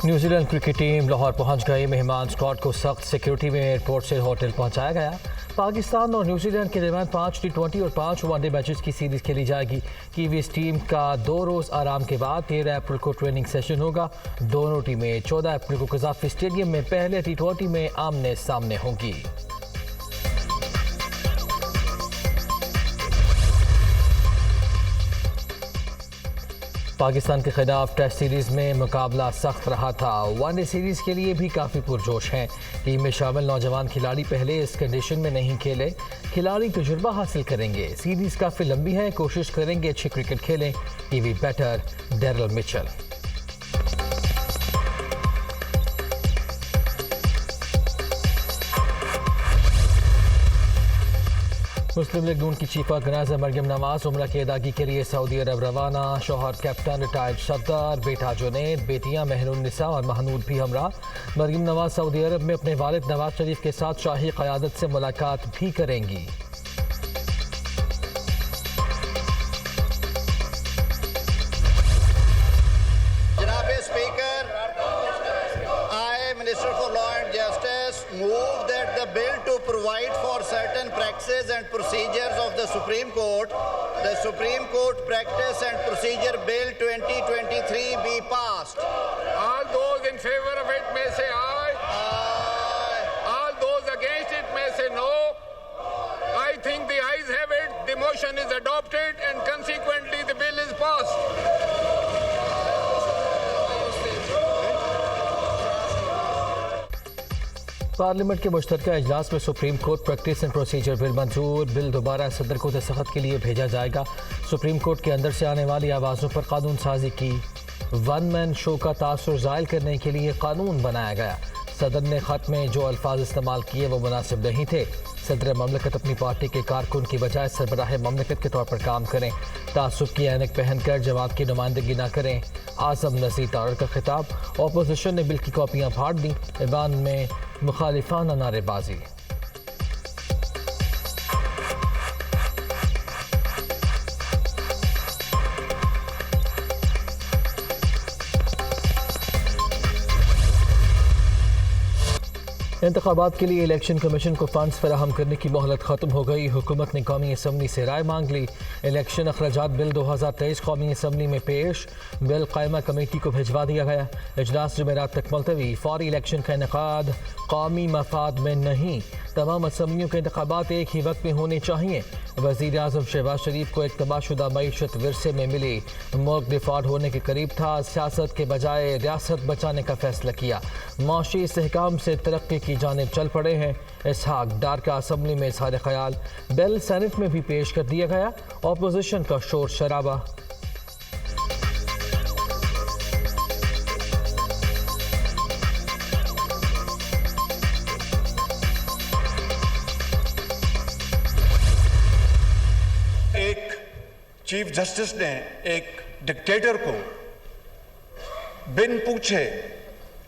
New Zealand cricket team Lahore پہنچ گئی. مہمان اسکواڈ کو سخت سیکیورٹی میں ایئرپورٹ سے ہوٹل پہنچایا گیا. پاکستان اور نیوزی لینڈ کے درمیان 5 T20 اور 5 ون ڈے میچز کی سیریز کھیلی جائے گی. کیویز ٹیم کا 2 روز آرام کے بعد 13 اپریل کو ٹریننگ سیشن ہوگا. دونوں ٹیمیں 14 اپریل کو قذافی اسٹیڈیم میں پہلے T20 میں آمنے سامنے ہوں گی. پاکستان کے خلاف ٹیسٹ سیریز میں مقابلہ سخت رہا تھا. ون ڈے سیریز کے لیے بھی کافی پرجوش ہیں. ٹیم میں شامل نوجوان کھلاڑی پہلے اس کنڈیشن میں نہیں کھیلے. کھلاڑی تجربہ حاصل کریں گے. سیریز کافی لمبی ہے, کوشش کریں گے اچھی کرکٹ کھیلیں. TV batter Daryl Mitchell. Muslim League نون کی چیف آرگنائزر مریم نواز عمرہ کی ادائیگی کے لیے سعودی عرب روانہ. شوہر کیپٹن ریٹائرڈ صفدر, بیٹا جنید, بیٹیاں مہر النساء اور محنود بھی ہمراہ. مریم نواز سعودی عرب میں اپنے والد نواز شریف کے ساتھ شاہی قیادت سے ملاقات بھی کریں گی. جناب speaker, I, Minister for Law and Justice, move that the bill to provide for certain practices and procedures of the Supreme Court, the Supreme Court Practice and Procedure Bill 2023 be passed. All those in favor of it may say aye. Aye. All those against it may say no. I think the ayes have it. The motion is adopted and consequently the bill is passed. Parliament کے مشترکہ اجلاس میں supreme court practice and procedure bill منظور. Bill دوبارہ صدر کو دستخط کے لیے بھیجا جائے گا. سپریم کورٹ کے اندر سے آنے والی آوازوں پر قانون سازی کی. ون مین شو کا تاثر زائل کرنے کے لیے قانون بنایا گیا. صدر نے خط میں جو الفاظ استعمال کیے وہ مناسب نہیں تھے. صدر مملکت اپنی پارٹی کے کارکن کی بجائے سربراہ مملکت کے طور پر کام کریں. تعصب کی عینک پہن کر جماعت کی نمائندگی نہ کریں. اعظم نذیر تارڑ کا خطاب. اپوزیشن نے بل کی کاپیاں پھاڑ دیں. ایوان میں مخالفانہ نعرے بازی. انتخابات کے لیے الیکشن کمیشن کو فنڈز فراہم کرنے کی مہلت ختم ہو گئی. حکومت نے قومی اسمبلی سے رائے مانگ لی. الیکشن اخراجات بل 2023 قومی اسمبلی میں پیش. بل قائمہ کمیٹی کو بھجوا دیا گیا. اجلاس جمعرات تک ملتوی. فوری الیکشن کا انعقاد قومی مفاد میں نہیں. تمام اسمبلیوں کے انتخابات ایک ہی وقت میں ہونے چاہیے. وزیر اعظم شہباز شریف کو ایک تباہ شدہ معیشت ورثے میں ملی. ملک ڈیفالٹ ہونے کے قریب تھا. سیاست کے بجائے ریاست بچانے کا فیصلہ کیا. معاشی استحکام سے ترقی کی جانب چل پڑے ہیں. اسحاق ڈار کا اسمبلی میں اظہار خیال. بل سینٹ میں بھی پیش کر دیا گیا. اپوزیشن کا شور شرابہ. چیف جسٹس نے ایک ڈکٹیٹر کو بن پوچھے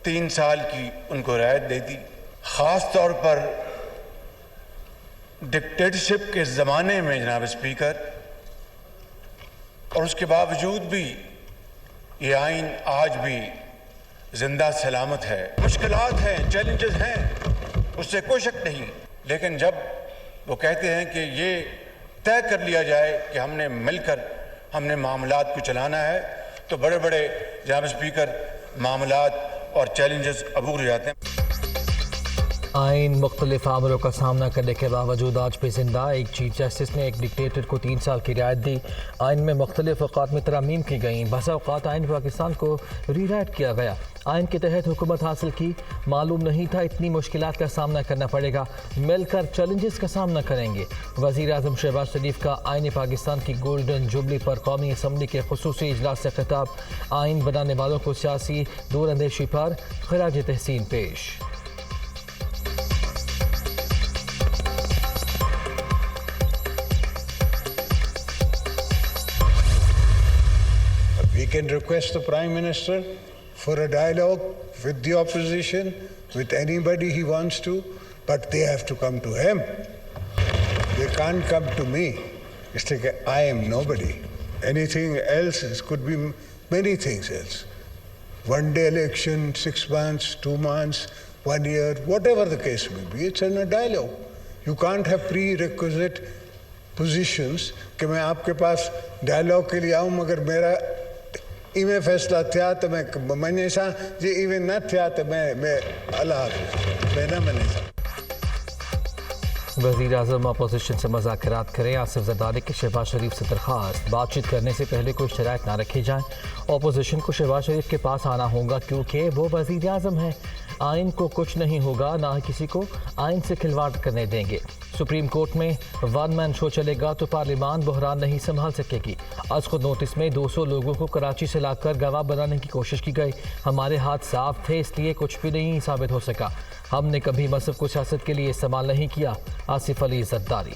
3 سال کی ان کو رعایت دے دی. خاص طور پر ڈکٹیٹرشپ کے زمانے میں جناب اسپیکر, اور اس کے باوجود بھی یہ آئین آج بھی زندہ سلامت ہے. مشکلات ہیں, چیلنجز ہیں, اس سے کوئی شک نہیں, لیکن جب وہ کہتے ہیں کہ یہ طے کر لیا جائے کہ ہم نے مل کر ہم نے معاملات کو چلانا ہے, تو بڑے بڑے جناب اسپیکر معاملات اور چیلنجز عبور ہو جاتے ہیں. آئین مختلف عاملوں کا سامنا کرنے کے باوجود آج بھی زندہ. ایک چیف جسٹس نے ایک ڈکٹیٹر کو 3 سال کی رعایت دی. آئین میں مختلف اوقات میں ترامیم کی گئیں. بسا اوقات آئین پاکستان کو ری رائٹ کیا گیا. آئین کے تحت حکومت حاصل کی. معلوم نہیں تھا اتنی مشکلات کا سامنا کرنا پڑے گا. مل کر چیلنجز کا سامنا کریں گے. وزیر اعظم شہباز شریف کا آئین پاکستان کی گولڈن جوبلی پر قومی اسمبلی کے خصوصی اجلاس سے خطاب. آئین بنانے والوں کو سیاسی دور اندیشی پر خراج تحسین پیش. We can request the Prime Minister for a dialogue with the opposition, with anybody he wants to, but they have to come to him. They can't come to me. It's like I am nobody. Anything else could be many things else. one day election, 6 months, 2 months, 1 year, whatever the case may be, it's in a dialogue. You can't have prerequisite positions کہ میں آپ کے پاس dialogue کے لیے آؤں مگر میرا ایویں فیصلہ تھیا تو میں سا جی ایویں نہ تھیا تو میں اللہ حافظ میں نہ سا. وزیر اعظم اپوزیشن سے مذاکرات کریں. آصف زرداری کی شہباز شریف سے درخواست بات چیت کرنے سے پہلے کوئی شرائط نہ رکھی جائیں. اپوزیشن کو شہباز شریف کے پاس آنا ہوگا کیونکہ وہ وزیر اعظم ہیں. آئین کو کچھ نہیں ہوگا، نہ کسی کو آئین سے کھلواڑ کرنے دیں گے. سپریم کورٹ میں ون مین شو چلے گا تو پارلیمان بحران نہیں سنبھال سکے گی. از خود نوٹس میں 200 لوگوں کو کراچی سے لا کر گواہ بنانے کی کوشش کی گئی. ہمارے ہاتھ صاف تھے اس لیے کچھ بھی نہیں ثابت ہو سکا. ہم نے کبھی مذہب کو سیاست کے لیے استعمال نہیں کیا. آصف علی زرداری.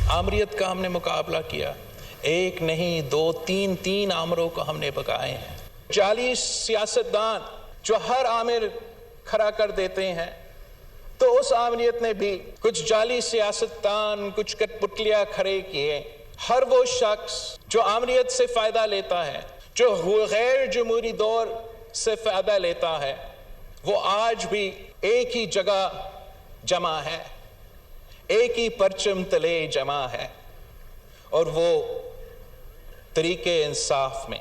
آمریت کا ہم نے مقابلہ کیا، ایک نہیں دو تین آمروں کو ہم نے بگائے ہیں. 40 سیاستدان جو ہر آمر کھڑا کر دیتے ہیں، تو اس آمریت نے بھی کچھ جعلی سیاستدان، کچھ کٹ پتلیاں کھڑے کیے. ہر وہ شخص جو آمریت سے فائدہ لیتا ہے، جو غیر جمہوری دور سے فائدہ لیتا ہے، وہ آج بھی ایک ہی جگہ جمع ہے، ایک ہی پرچم تلے جمع ہے، اور وہ طریقے انصاف میں.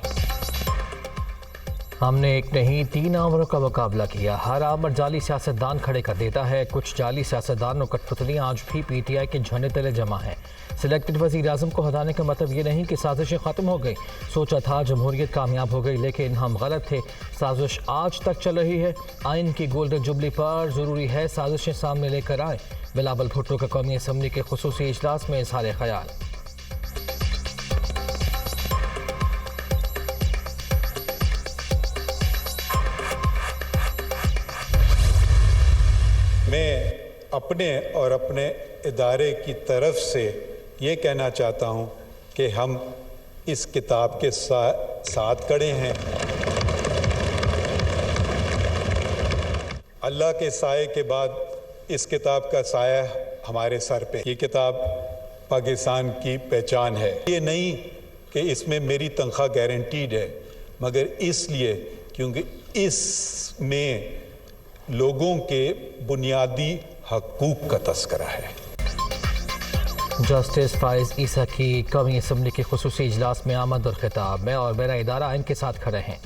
ہم نے ایک نہیں 3 آمروں کا مقابلہ کیا. ہر آمر جعلی سیاستدان کھڑے کر دیتا ہے. کچھ جعلی سیاستدان اور کٹ پتلیاں آج بھی پی ٹی آئی کے جھنڈے تلے جمع ہیں. سلیکٹڈ وزیر اعظم کو ہٹانے کا مطلب یہ نہیں کہ سازشیں ختم ہو گئی. سوچا تھا جمہوریت کامیاب ہو گئی لیکن ہم غلط تھے. سازش آج تک چل رہی ہے. آئین کی گولڈن جوبلی پر ضروری ہے سازشیں سامنے لے کر آئیں. بلاول بھٹو کا قومی اسمبلی کے خصوصی اجلاس میں اظہار خیال. میں اپنے اور اپنے ادارے کی طرف سے یہ کہنا چاہتا ہوں کہ ہم اس کتاب کے ساتھ کھڑے ہیں. اللہ کے سائے کے بعد اس کتاب کا سایہ ہمارے سر پہ. یہ کتاب پاکستان کی پہچان ہے. یہ نہیں کہ اس میں میری تنخواہ گارنٹیڈ ہے، مگر اس لیے کیونکہ اس میں لوگوں کے بنیادی حقوق کا تذکرہ ہے. جسٹس فائز عیسیٰ کی قومی اسمبلی کے خصوصی اجلاس میں آمد اور خطاب. میں اور میرا ادارہ آئین کے ساتھ کھڑے ہیں.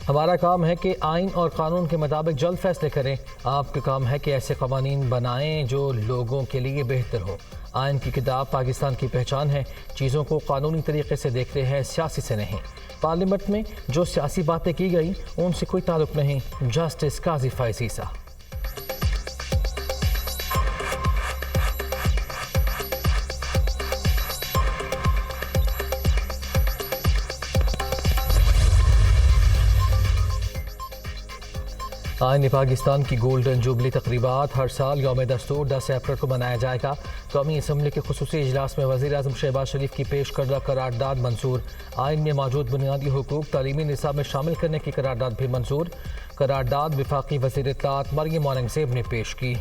ہمارا کام ہے کہ آئین اور قانون کے مطابق جلد فیصلے کریں. آپ کا کام ہے کہ ایسے قوانین بنائیں جو لوگوں کے لیے بہتر ہو. آئین کی کتاب پاکستان کی پہچان ہے. چیزوں کو قانونی طریقے سے دیکھتے ہیں، سیاسی سے نہیں. پارلیمنٹ میں جو سیاسی باتیں کی گئی ان سے کوئی تعلق نہیں. جسٹس قاضی فائز عیسیٰ. آئین پاکستان کی گولڈن جوبلی تقریبات ہر سال یوم دستور 10 اپریل کو منایا جائے گا. قومی اسمبلی کے خصوصی اجلاس میں وزیر اعظم شہباز شریف کی پیش کردہ قرارداد منظور. آئین میں موجود بنیادی حقوق تعلیمی نصاب میں شامل کرنے کی قرارداد بھی منظور. قرارداد وفاقی وزیر اطلاعات مریم اورنگزیب نے پیش کی.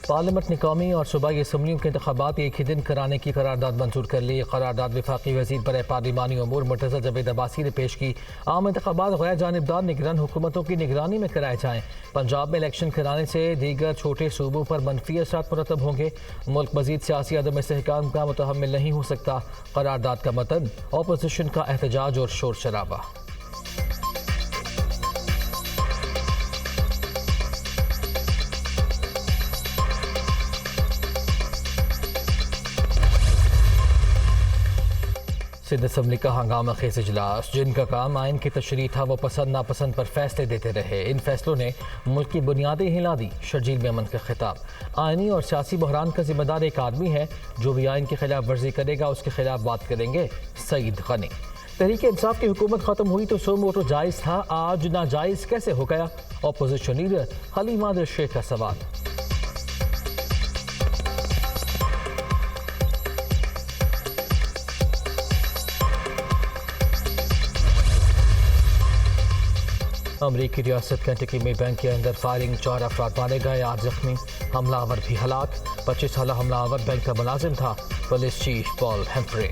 پارلیمنٹ نے قومی اور صوبائی اسمبلیوں کے انتخابات ایک ہی دن کرانے کی قرارداد منظور کر لی. قرارداد وفاقی وزیر برائے پارلیمانی امور مرتضی جاوید عباسی نے پیش کی. عام انتخابات غیر جانبدار نگران حکومتوں کی نگرانی میں کرائے جائیں. پنجاب میں الیکشن کرانے سے دیگر چھوٹے صوبوں پر منفی اثرات مرتب ہوں گے. ملک مزید سیاسی عدم استحکام کا متحمل نہیں ہو سکتا. قرارداد کا متن اپوزیشن کا احتجاج اور شور شرابہ. سندھ اسمبلی کا ہنگامہ خیز اجلاس. جن کا کام آئین کی تشریح تھا وہ پسند ناپسند پر فیصلے دیتے رہے. ان فیصلوں نے ملک کی بنیادیں ہلا دی. شرجیل میمن کا خطاب. آئینی اور سیاسی بحران کا ذمہ دار ایک آدمی ہے. جو بھی آئین کی خلاف ورزی کرے گا اس کے خلاف بات کریں گے. سعید غنی. تحریک انصاف کی حکومت ختم ہوئی تو سو موٹو جائز تھا، آج ناجائز کیسے ہو گیا؟ اپوزیشن لیڈر حلیم عادل شیخ کا سوال. امریکی ریاست کنٹکی میں بینک کے اندر فائرنگ، 4 افراد مارے گئے، 8 زخمی، حملہ آور بھی ہلاک۔ 25 سالہ حملہ آور بینک کا ملازم تھا۔ پولیس چیف پال ہمفرے